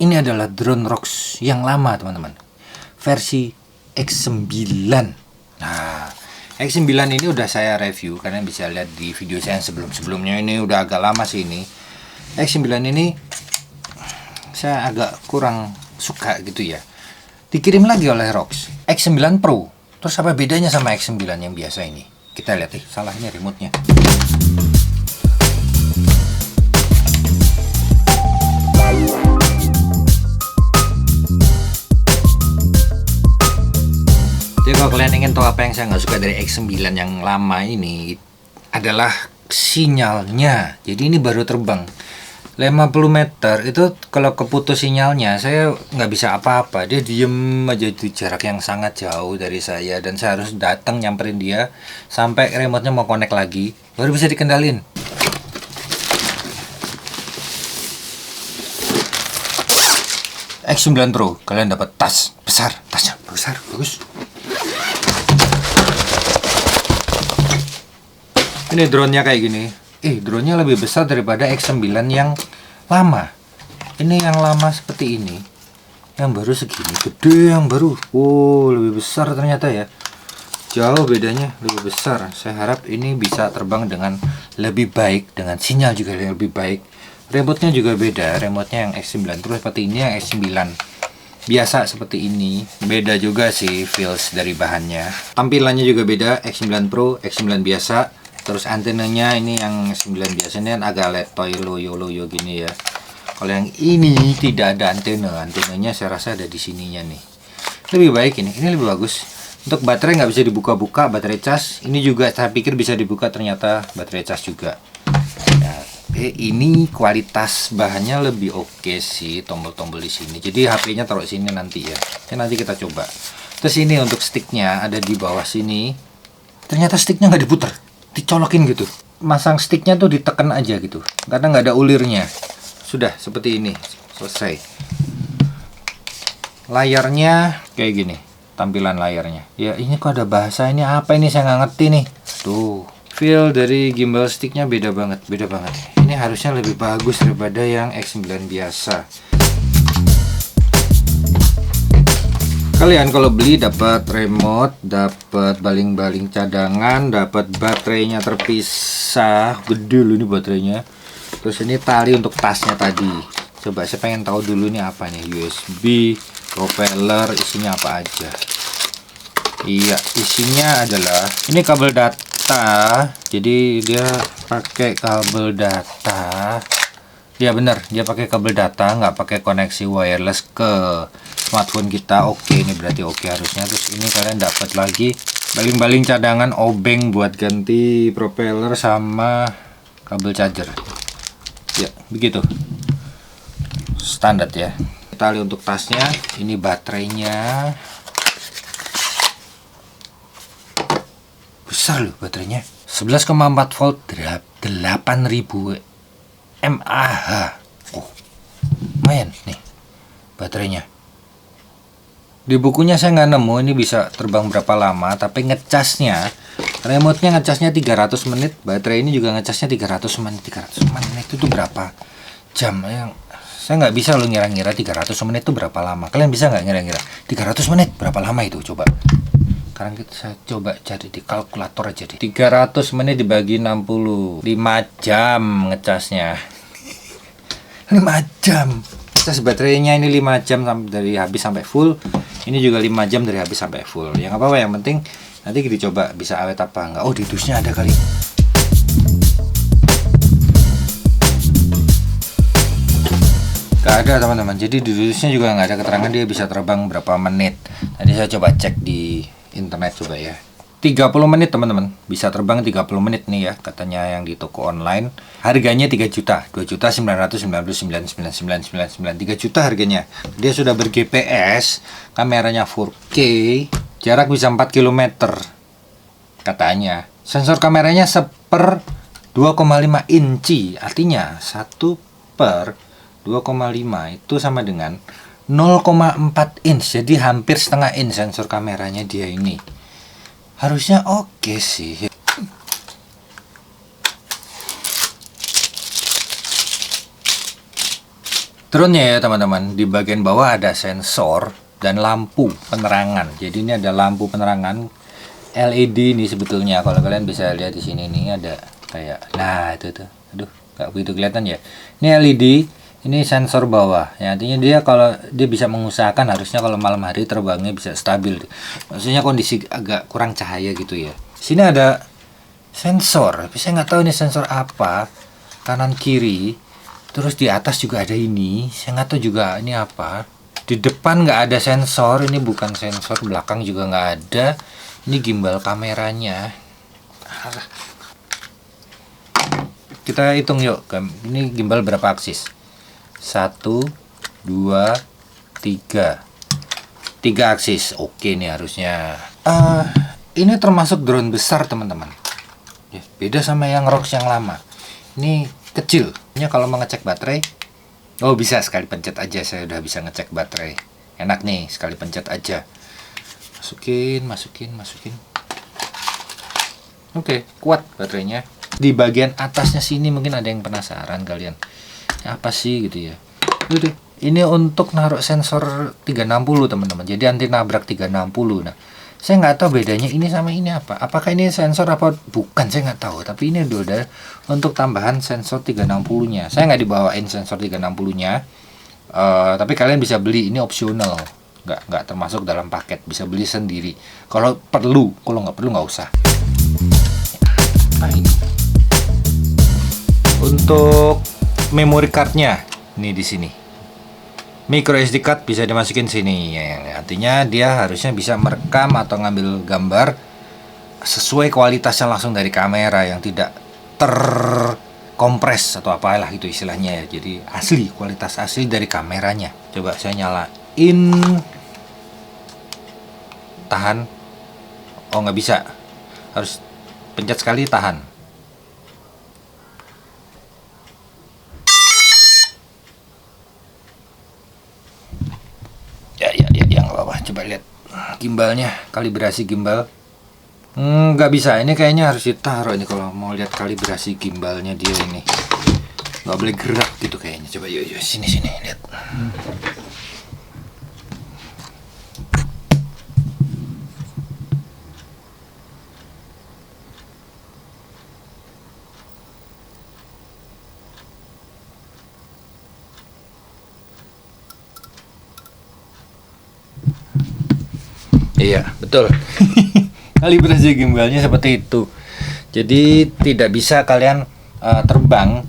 Ini adalah drone ROX yang lama teman-teman, versi X9. Nah, X9 ini udah saya review, kalian bisa lihat di video saya yang sebelum-sebelumnya. Ini udah agak lama sih ini. X9 ini saya agak kurang suka gitu ya. Dikirim lagi oleh ROX X9 Pro. Terus apa bedanya sama X9 yang biasa ini? Kita lihat nih, salahnya remote-nya. Jadi kalau kalian ingin tahu apa yang saya nggak suka dari X9 yang lama ini adalah sinyalnya. Jadi ini baru terbang 50 meter itu kalau keputus sinyalnya saya nggak bisa apa-apa. Dia diem aja di jarak yang sangat jauh dari saya, dan saya harus datang nyamperin dia sampai remote-nya mau connect lagi baru bisa dikendalin. X9 Pro kalian dapat tas besar, tasnya besar, bagus. Ini drone-nya kayak gini. Drone-nya lebih besar daripada X9 yang lama. Ini yang lama seperti ini. Yang baru segini, gede yang baru. Wow, lebih besar ternyata ya. Jauh bedanya, lebih besar. Saya harap ini bisa terbang dengan lebih baik, dengan sinyal juga yang lebih baik. Remote-nya juga beda. Remote-nya yang X9 terus seperti ini yang X9. Biasa seperti ini. Beda juga sih feels dari bahannya. Tampilannya juga beda, X9 Pro, X9 biasa. Terus antenanya ini yang 9 biasanya kan agak letoy loyo gini ya. Kalau yang ini tidak ada antena, antenanya saya rasa ada di sininya nih. Lebih baik ini lebih bagus. Untuk baterai nggak bisa dibuka-buka, baterai cas. Ini juga saya pikir bisa dibuka, ternyata baterai cas juga. Nah, ini kualitas bahannya lebih oke sih, tombol-tombol di sini. Jadi HP-nya taruh sini nanti ya. Nanti kita coba. Terus ini untuk sticknya ada di bawah sini. Ternyata sticknya nggak diputer, dicolokin gitu. Masang sticknya tuh ditekan aja gitu, karena nggak ada ulirnya. Sudah seperti ini, selesai. Layarnya kayak gini, tampilan layarnya. Ya ini kok ada bahasa ini apa ini, saya nggak ngerti nih. Tuh, feel dari gimbal sticknya beda banget, beda banget. Ini harusnya lebih bagus daripada yang X9 biasa. Kalian kalau beli dapat remote, dapat baling-baling cadangan, dapat baterainya terpisah, gede loh ini baterainya. Terus ini tali untuk tasnya tadi. Coba saya pengen tahu dulu ini apa nih, USB, propeller, isinya apa aja. Iya, isinya adalah ini kabel data. Jadi dia pakai kabel data. Ya benar, dia pakai kabel data, nggak pakai koneksi wireless ke smartphone kita. Oke, ini berarti oke harusnya. Terus ini kalian dapat lagi baling-baling cadangan, obeng buat ganti propeller sama kabel charger. Ya, begitu. Standar ya. Tali untuk tasnya, ini baterainya. Besar loh baterainya. 11,4 volt 8000 mAh. Oh, lumayan nih baterainya. Di bukunya saya nggak nemu ini bisa terbang berapa lama, tapi ngecasnya, remote-nya ngecasnya 300 menit, baterai ini juga ngecasnya 300 menit. 300 menit itu berapa jam? Yang saya nggak bisa lo ngira-ngira 300 menit itu berapa lama. Kalian bisa nggak ngira-ngira 300 menit berapa lama itu? Coba. Sekarang saya coba cari di kalkulator aja deh. 300 menit dibagi 60, 5 jam ngecasnya. 5 jam. Cas baterainya ini 5 jam dari habis sampai full. Ini juga 5 jam dari habis sampai full. Ya nggak apa-apa, yang penting nanti dicoba bisa awet apa enggak. Oh, di dusnya ada kali. Gak ada teman-teman. Jadi di dusnya juga nggak ada keterangan dia bisa terbang berapa menit. Tadi saya coba cek di internet coba ya. 30 menit teman-teman, bisa terbang 30 menit nih ya, katanya yang di toko online. Harganya 3 juta, 2.999.999, 3 juta harganya. Dia sudah ber-GPS, kameranya 4K, jarak bisa 4 km katanya. Sensor kameranya 1/2,5 inci, artinya 1/2,5 itu sama dengan 0,4 inch, jadi hampir setengah inch sensor kameranya dia ini. Harusnya oke sih. Drone-nya ya teman-teman, di bagian bawah ada sensor dan lampu penerangan. Jadi ini ada lampu penerangan LED nih sebetulnya. Kalau kalian bisa lihat di sini nih ada kayak, nah itu tuh, aduh nggak begitu kelihatan ya. Ini LED, ini sensor bawah. Ya, artinya dia kalau dia bisa mengusahakan harusnya kalau malam hari terbangnya bisa stabil. Maksudnya kondisi agak kurang cahaya gitu ya. Sini ada sensor, tapi saya nggak tahu ini sensor apa, kanan kiri. Terus di atas juga ada ini, saya nggak tahu juga ini apa. Di depan nggak ada sensor, ini bukan sensor, belakang juga nggak ada. Ini gimbal kameranya. Kita hitung yuk, ini gimbal berapa aksis? 1, 2, 3. 3 aksis, oke nih harusnya. Ini termasuk drone besar teman-teman. Ya, beda sama yang ROX yang lama. Ini kecil. Ini kalau mau ngecek baterai, oh bisa sekali pencet aja, saya udah bisa ngecek baterai. Enak nih, sekali pencet aja. Masukin. Oke, kuat baterainya. Di bagian atasnya sini mungkin ada yang penasaran kalian. Apa sih gitu ya. Ini untuk naruh sensor 360 teman-teman. Jadi anti nabrak 360. Nah, saya nggak tahu bedanya ini sama ini apa. Apakah ini sensor apa bukan, saya nggak tahu. Tapi ini udah untuk tambahan sensor 360-nya. Saya nggak dibawain sensor 360-nya. Tapi kalian bisa beli, ini opsional. Nggak termasuk dalam paket. Bisa beli sendiri. Kalau perlu, kalau nggak perlu nggak usah. Nah ini. Untuk memory cardnya, ini di sini. Micro SD card bisa dimasukin sini ya, artinya dia harusnya bisa merekam atau ngambil gambar sesuai kualitasnya langsung dari kamera yang tidak terkompres atau apalah itu istilahnya ya. Jadi asli, kualitas asli dari kameranya. Coba saya nyalain, tahan. Oh nggak bisa, harus pencet sekali tahan. Yang bawah, coba lihat gimbalnya, kalibrasi gimbal. Nggak bisa, ini kayaknya harus ditaruh ini kalau mau lihat kalibrasi gimbalnya dia ini. Nggak boleh gerak gitu kayaknya. Coba yuk sini lihat. Iya, betul. Kalibrasi gimbalnya seperti itu. Jadi tidak bisa kalian terbang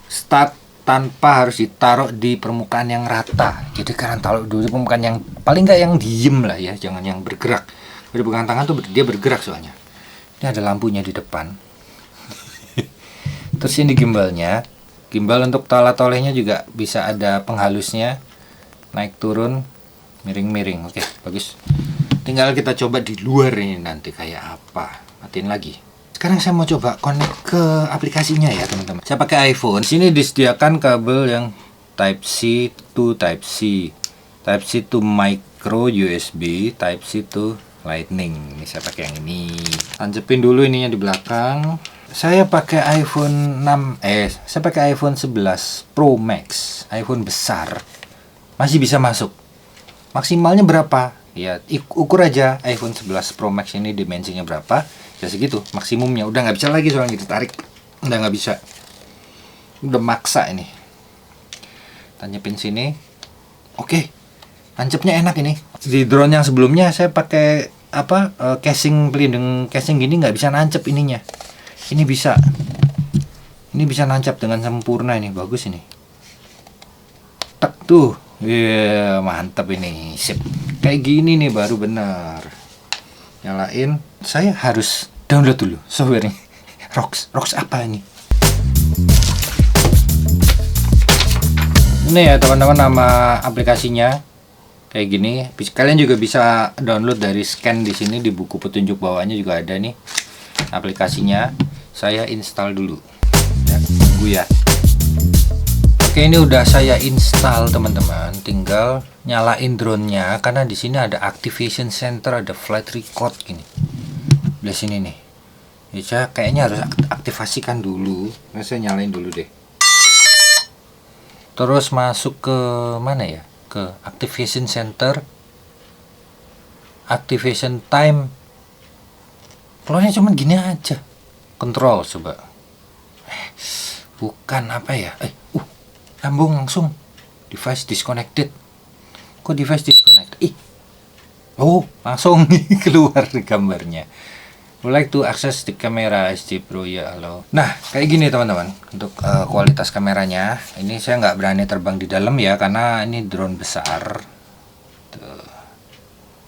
start tanpa harus ditaruh di permukaan yang rata. Jadi kalian taruh dulu permukaan yang paling nggak yang diem lah ya, jangan yang bergerak. Kalau pegang tangan tuh dia bergerak soalnya. Ini ada lampunya di depan. Terus ini gimbalnya. Gimbal untuk toleh-tolehnya juga bisa ada penghalusnya. Naik turun, miring-miring. Oke, bagus. Tinggal kita coba di luar ini nanti kayak apa. Matiin lagi. Sekarang saya mau coba connect ke aplikasinya ya teman-teman. Saya pakai iPhone. Sini disediakan kabel yang Type C to Type C, Type C to micro USB, Type C to Lightning. Ini saya pakai yang ini. Tancepin dulu ininya di belakang. Saya pakai iPhone 6. Saya pakai iPhone 11 Pro Max. iPhone besar. Masih bisa masuk. Maksimalnya berapa? Ya, ukur aja iPhone 11 Pro Max ini dimensinya berapa. Ya segitu maksimumnya. Udah nggak bisa lagi soalnya ditarik. Udah nggak bisa. Udah maksa ini. Tancapin sini. Oke. Tancapnya enak ini. Di drone yang sebelumnya saya pakai casing, pelindung casing gini nggak bisa nancep ininya. Ini bisa. Ini bisa nancap dengan sempurna ini. Bagus ini. Tek tuh. Iya, mantap ini. Sip. Kayak gini nih baru benar. Nyalain. Saya harus download dulu software-nya. ROX apa ini? Ini ya teman-teman nama aplikasinya. Kayak gini. Kalian juga bisa download dari scan di sini, di buku petunjuk bawahnya juga ada nih aplikasinya. Saya install dulu. Ya, tunggu ya. Oke, ini udah saya install teman-teman. Tinggal nyalain drone-nya karena di sini ada activation center, ada flight record gini. Di sini nih. Ya, saya kayaknya harus aktifasikan dulu. Nah, saya nyalain dulu deh. Terus masuk ke mana ya? Ke activation center, activation time. Keluarnya cuman gini aja. Control coba. Bukan apa ya? Lambung langsung. Device disconnected. Kok device disconnect? Langsung keluar gambarnya. Would like to access the camera SD Pro ya halo. Nah kayak gini teman-teman untuk kualitas kameranya. Ini saya nggak berani terbang di dalam ya karena ini drone besar. Tuh.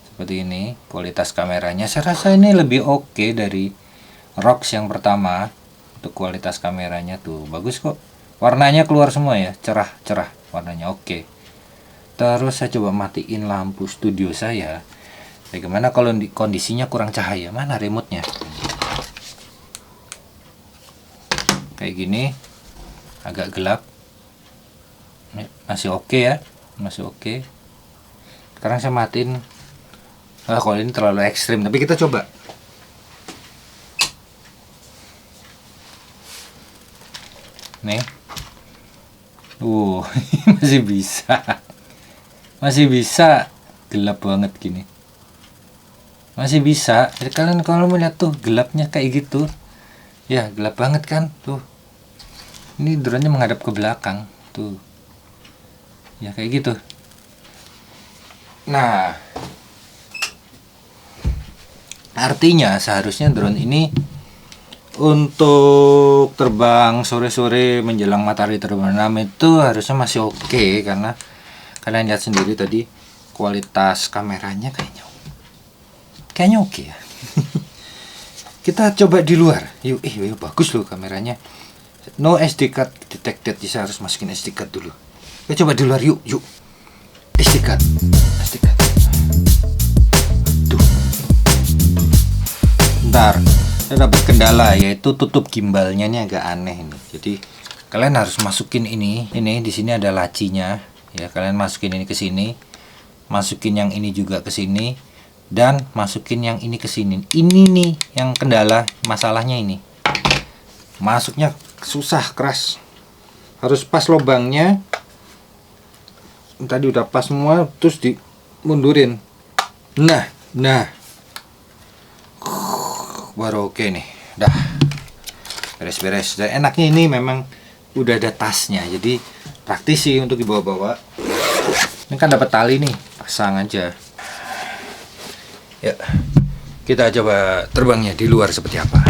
Seperti ini kualitas kameranya. Saya rasa ini lebih oke dari ROX yang pertama. Untuk kualitas kameranya tuh bagus kok. Warnanya keluar semua ya, cerah warnanya oke. Terus saya coba matiin lampu studio saya. Bagaimana kalau kondisinya kurang cahaya? Mana remote-nya? Kayak gini, agak gelap. Masih oke ya, masih oke. Sekarang saya matiin. Kalau ini terlalu ekstrim, tapi kita coba. Nih, masih bisa, gelap banget gini. Masih bisa. Jadi kalian kalau melihat tuh gelapnya kayak gitu ya, gelap banget kan tuh. Ini drone-nya menghadap ke belakang tuh ya, kayak gitu. Nah artinya seharusnya drone ini untuk terbang sore-sore menjelang matahari terbenam itu harusnya masih oke, karena kalian lihat sendiri tadi kualitas kameranya kayaknya oke ya. Kita coba di luar yuk. Bagus loh kameranya. No SD card detected, bisa harus masukin SD card dulu. Kita coba di luar yuk. SD card. Tuh. Bentar, saya dapat kendala yaitu tutup gimbalnya ini agak aneh ini. Jadi kalian harus masukin ini di sini ada lacinya ya. Kalian masukin ini ke sini, masukin yang ini juga ke sini, dan masukin yang ini ke sini. Ini nih yang kendala, masalahnya ini. Masuknya susah, keras. Harus pas lubangnya. Tadi udah pas semua, terus dimundurin. Nah. Baru oke nih. Dah. Beres-beres. Dan enaknya ini memang udah ada tasnya. Jadi praktis sih untuk dibawa-bawa. Ini kan dapat tali nih, pasang aja. Ya, kita coba terbangnya di luar seperti apa.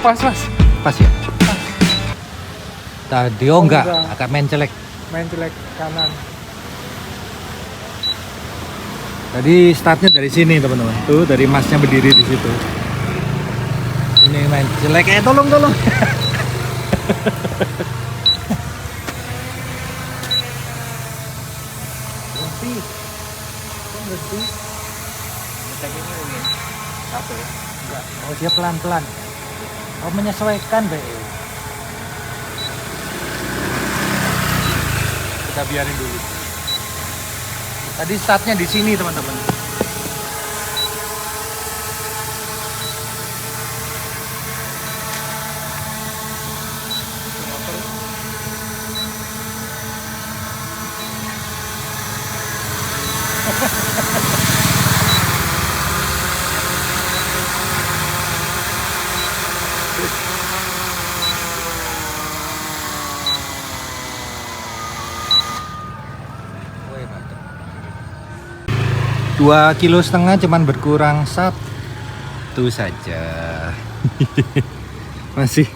Pas Ya? Pas. Tadi enggak, agak main jelek kanan. Tadi startnya dari sini teman-teman. Tuh dari masnya berdiri di situ. Ini main jelek, tolong. Berhenti. Apa ya? Enggak. Oh dia pelan-pelan. Oh menyesuaikan be. Kita biarin dulu. Tadi startnya di sini teman-teman. 2,5 kg cuman berkurang 1 saja. masih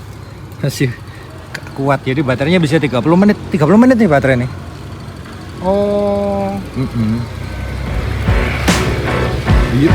kuat. Jadi baterainya bisa 30 menit nih baterai nih. Oh, Iya.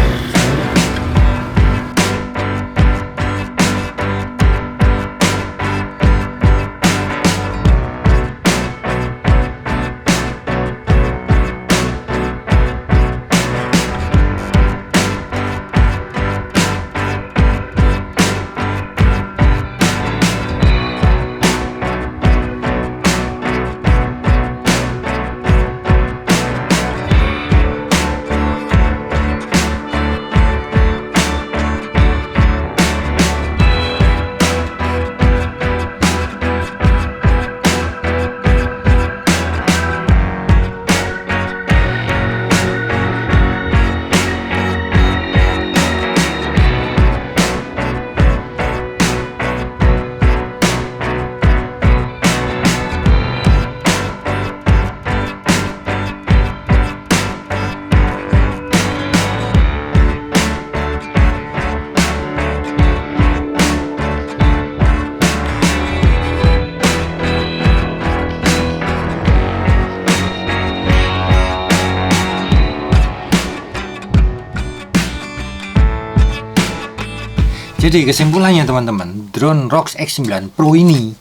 Jadi kesimpulannya teman-teman, drone ROX X9 Pro ini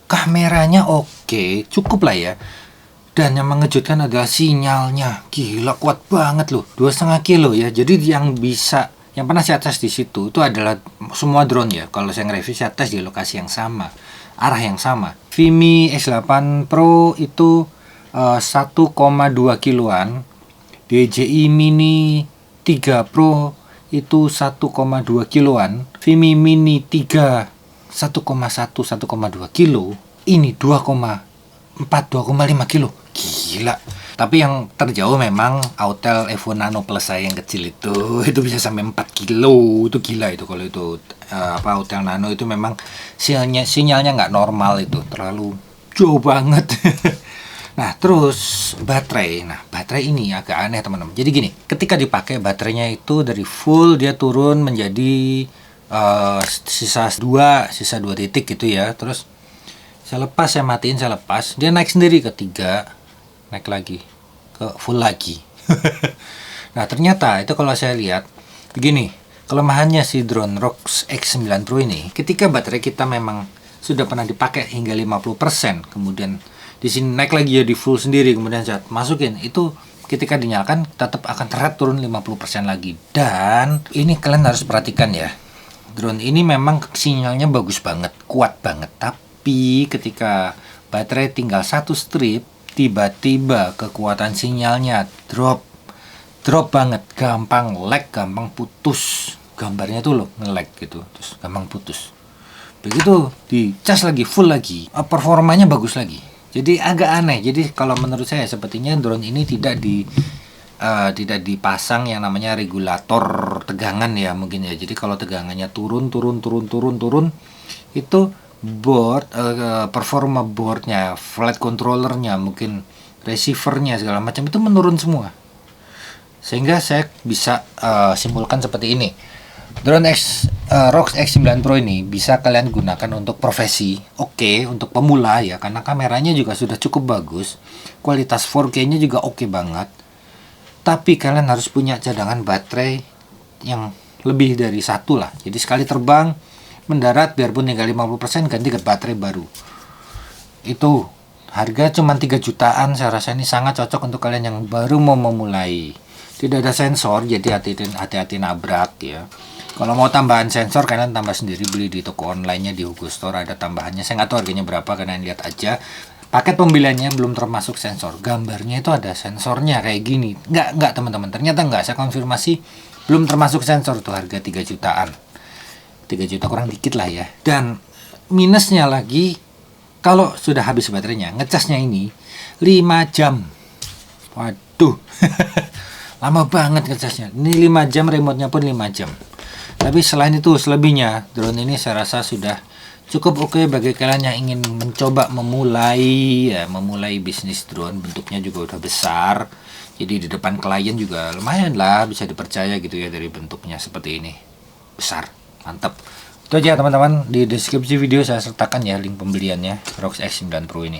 kameranya oke, cukup lah ya. Dan yang mengejutkan adalah sinyalnya, gila kuat banget loh, 2,5 kilo ya. Jadi yang pernah saya tes di situ itu adalah semua drone ya. Kalau saya nge-review saya tes di lokasi yang sama, arah yang sama. Vimi X8 Pro itu 1,2 kiloan, DJI Mini 3 Pro itu 1,2 kiloan, Vimi Mini 3 1,1 1,2 kilo, ini 2,4 2,5 kilo. Gila. Tapi yang terjauh memang Autel Evo Nano Plus saya yang kecil itu bisa sampai 4 kilo. Itu gila itu kalau itu Autel Nano itu memang sinyalnya nggak normal, itu terlalu jauh banget. Nah, terus baterai. Nah, baterai ini agak aneh, teman-teman. Jadi gini, ketika dipakai baterainya itu dari full dia turun menjadi sisa 2 titik gitu ya. Terus saya lepas, saya matiin, saya lepas, dia naik sendiri ke 3, naik lagi ke full lagi. Nah, ternyata itu kalau saya lihat begini, kelemahannya si drone ROX X9 Pro ini, ketika baterai kita memang sudah pernah dipakai hingga 50%, kemudian di sini naik lagi jadi full sendiri, kemudian saya masukin, itu ketika dinyalakan tetap akan turun 50% lagi. Dan ini kalian harus perhatikan ya, drone ini memang sinyalnya bagus banget, kuat banget, tapi ketika baterai tinggal 1 strip, tiba-tiba kekuatan sinyalnya drop banget, gampang lag, gampang putus gambarnya tuh loh, nge-lag gitu, terus gampang putus. Begitu dicas lagi full lagi, performanya bagus lagi. Jadi agak aneh. Jadi kalau menurut saya sepertinya drone ini tidak dipasang yang namanya regulator tegangan ya mungkin ya. Jadi kalau tegangannya turun itu performa boardnya, flight controllernya, mungkin receivernya segala macam itu menurun semua. Sehingga saya bisa simpulkan seperti ini. Drone ROX X9 Pro ini bisa kalian gunakan untuk profesi, oke, untuk pemula ya, karena kameranya juga sudah cukup bagus, kualitas 4K-nya juga oke banget. Tapi kalian harus punya cadangan baterai yang lebih dari 1 lah. Jadi sekali terbang, mendarat, biarpun tinggal 50%, ganti ke baterai baru. Itu harga cuma 3 jutaan, saya rasa ini sangat cocok untuk kalian yang baru mau memulai. Tidak ada sensor, jadi hati-hati nabrak ya. Kalau mau tambahan sensor, kalian tambah sendiri, beli di toko online-nya, di Hugo Store ada tambahannya. Saya nggak tahu harganya berapa, kalian lihat aja. Paket pembeliannya belum termasuk sensor. Gambarnya itu ada sensornya kayak gini. Nggak teman-teman, ternyata nggak. Saya konfirmasi, belum termasuk sensor tuh, harga 3 jutaan. 3 juta kurang dikit lah ya. Dan minusnya lagi, kalau sudah habis baterainya, ngecasnya ini 5 jam. Waduh. Lama banget ngecasnya. Ini 5 jam, remote-nya pun 5 jam. Tapi selain itu, selebihnya drone ini saya rasa sudah cukup oke bagi kalian yang ingin mencoba memulai bisnis drone. Bentuknya juga udah besar, jadi di depan klien juga lumayan lah, bisa dipercaya gitu ya, dari bentuknya seperti ini, besar, mantap. Itu aja teman-teman, di deskripsi video saya sertakan ya link pembeliannya ROX X9 Pro ini.